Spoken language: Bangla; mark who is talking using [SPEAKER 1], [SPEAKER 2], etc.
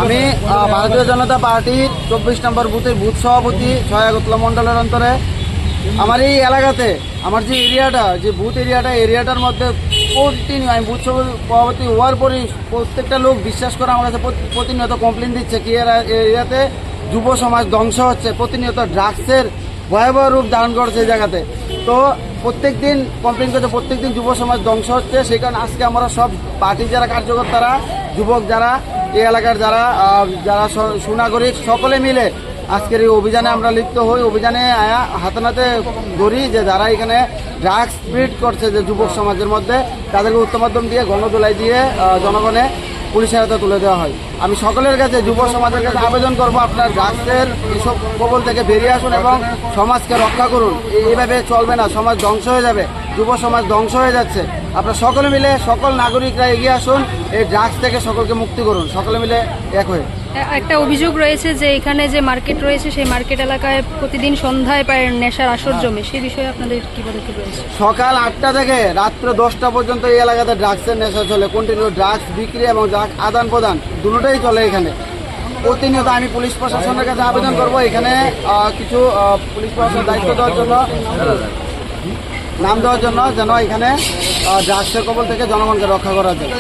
[SPEAKER 1] আমি ভারতীয় জনতা পার্টির 24 নম্বর বুথের বুথ সভাপতি ছয়াগতলা মণ্ডলের অন্তরে। আমার এই এলাকাতে আমার যে এরিয়াটা, যে বুথ এরিয়াটার মধ্যে কন্টিনিউ আমি বুথ সভাপতি হওয়ার পরই প্রত্যেকটা লোক বিশ্বাস করে আমার কাছে প্রতিনিয়ত কমপ্লেন দিচ্ছে কি এরিয়াতে যুব সমাজ ধ্বংস হচ্ছে, প্রতিনিয়ত ড্রাগসের ভয়াবহ রূপ ধারণ করছে এই জায়গাতে। তো প্রত্যেক দিন কমপ্লেন করছে, প্রত্যেক দিন যুব সমাজ ধ্বংস হচ্ছে। সেই কারণে আজকে আমরা সব পার্টির যারা কার্যকর্তারা, যুবক যারা, এই এলাকার যারা যারা সুনাগরিক সকলে মিলে আজকের এই অভিযানে আমরা লিপ্ত হই। অভিযানে হাতে নাতে ধরি যে যারা এখানে ড্রাগস স্প্রিড করছে যে যুবক সমাজের মধ্যে, তাদেরকে উত্তম মাধ্যম দিয়ে গণদোলাই দিয়ে জনগণে পুলিশের হাতে তুলে দেওয়া হয়। আমি সকলের কাছে, যুব সমাজের কাছে আবেদন করব, আপনার ড্রাগসের এইসব কবল থেকে বেরিয়ে আসুন এবং সমাজকে রক্ষা করুন। এইভাবে চলবে না, সমাজ ধ্বংস হয়ে যাবে, যুব সমাজ ধ্বংস হয়ে যাচ্ছে। আপনারা সকলে মিলে, সকল নাগরিকরা এগিয়ে আসুন, এই ড্রাগস থেকে সকলকে মুক্তি করুন, সকলে মিলে এক হয়ে।
[SPEAKER 2] একটা অভিযোগ রয়েছে যে এখানে যে মার্কেট রয়েছে সেই মার্কেট এলাকায় প্রতিদিন সন্ধ্যায় প্রায় নেশার আসর জমে, সেই বিষয়ে আপনাদের কি পদক্ষেপ রয়েছে?
[SPEAKER 1] সকাল 8টা থেকে রাত্র 10টা পর্যন্ত এই এলাকাতে ড্রাগসের নেশা চলে, কন্টিনিউ ড্রাগস বিক্রি এবং ড্রাগস আদান প্রদান দুটোটাই চলে এখানে প্রতিনিয়ত। আমি পুলিশ প্রশাসনের কাছে আবেদন করব এখানে কিছু পুলিশ প্রশাসনের দায়িত্ব দেওয়ার জন্য, নাম দেওয়ার জন্য, যেন এখানে ড্রাগসের কবল থেকে জনগণকে রক্ষা করা যায়।